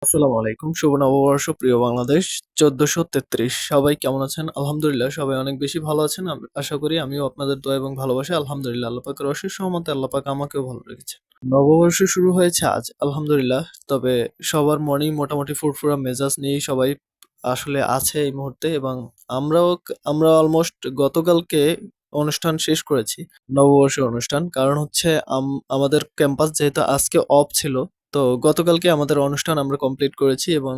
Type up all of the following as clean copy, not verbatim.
আসসালামু আলাইকুম। শুভ নববর্ষ প্রিয় বাংলাদেশ ১৪৩৩ সবাই কেমন আছেন? আলহামদুলিল্লাহ সবাই অনেক বেশি ভালো আছেন। আশা করি আমিও আপনাদের দোয়া এবং ভালোবাসায় আলহামদুলিল্লাহ আল্লাহ পাকের অশেষ রহমতে আল্লাহ পাক আমাকেও ভালো রেখেছেন। নববর্ষ শুরু হয়েছে আজ আলহামদুলিল্লাহ। তবে সবার মনেই মোটামুটি ফুরফুরা মেজাজ নিয়েই সবাই আসলে আছে এই মুহূর্তে এবং আমরা অলমোস্ট গতকালকে অনুষ্ঠান শেষ করেছি। নববর্ষের অনুষ্ঠান। কারণ হচ্ছে আমাদের ক্যাম্পাস যেহেতু আজকে অফ ছিল তো গতকালকে আমাদের অনুষ্ঠান আমরা কমপ্লিট করেছি এবং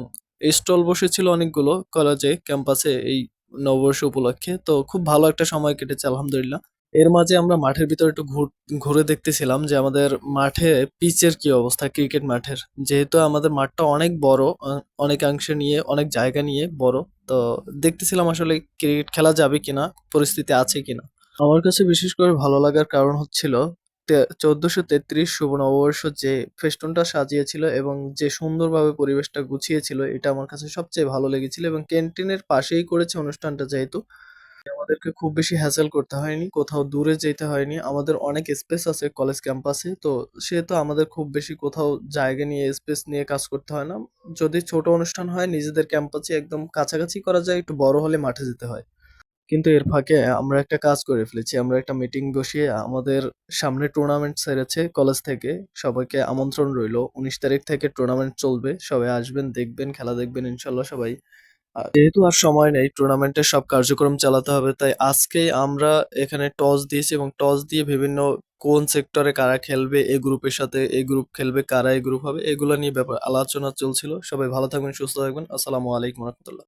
স্টল বসেছিল অনেকগুলো কলেজে ক্যাম্পাসে এই নববর্ষ উপলক্ষে। তো খুব ভালো একটা সময় কেটেছে আলহামদুলিল্লাহ। এর মাঝে আমরা মাঠের ভিতরে একটু ঘুরে দেখতেছিলাম যে আমাদের মাঠে পিচের কি অবস্থা ক্রিকেট মাঠের। যেহেতু আমাদের মাঠটা অনেক বড়, অনেকাংশে নিয়ে অনেক জায়গা নিয়ে বড়। তো দেখতেছিলাম আসলে ক্রিকেট খেলা যাবে কিনা, পরিস্থিতি আছে কিনা। আমার কাছে বিশেষ করে ভালো লাগার কারণ হচ্ছিল ১৪৩৩ শুভ নববর্ষ যে ফেস্টুনটা সাজিয়েছিল এবং যে সুন্দরভাবে পরিবেশটা গুছিয়েছিল এটা আমার কাছে সবচেয়ে ভালো লেগেছিল এবং ক্যান্টিনের পাশেই করেছে অনুষ্ঠানটা যেহেতু আমাদেরকে খুব বেশি হ্যাসেল করতে হয়নি, কোথাও দূরে যেতে হয়নি। আমাদের অনেক স্পেস আছে কলেজ ক্যাম্পাসে। তো সেহেতু আমাদের খুব বেশি কোথাও জায়গা নিয়ে স্পেস নিয়ে কাজ করতে হয় না। যদি ছোট অনুষ্ঠান হয় নিজেদের ক্যাম্পাসে একদম কাছাকাছি করা যায়, একটু বড় হলে মাঠে যেতে হয়। কিন্তু এর ফাঁকে আমরা একটা কাজ করে ফেলেছি। আমরা একটা মিটিং বসিয়ে আমাদের সামনে টুর্নামেন্ট ছেড়েছে কলেজ থেকে। সবাইকে আমন্ত্রণ রইলো। ১৯ তারিখ থেকে টুর্নামেন্ট চলবে। সবাই আসবেন, দেখবেন, খেলা দেখবেন ইনশাআল্লাহ সবাই। যেহেতু আর সময় নেই টুর্নামেন্টের সব কার্যক্রম চালাতে হবে, তাই আজকেই আমরা এখানে টস দিয়েছি এবং টস দিয়ে বিভিন্ন কোন সেক্টরে কারা খেলবে, এই গ্রুপের সাথে এই গ্রুপ খেলবে, কারা এই গ্রুপ হবে, এগুলো নিয়ে ব্যাপার আলোচনা চলছিল। সবাই ভালো থাকবেন, সুস্থ থাকবেন। আসসালামু আলাইকুম ওয়া রাহমাতুল্লাহ।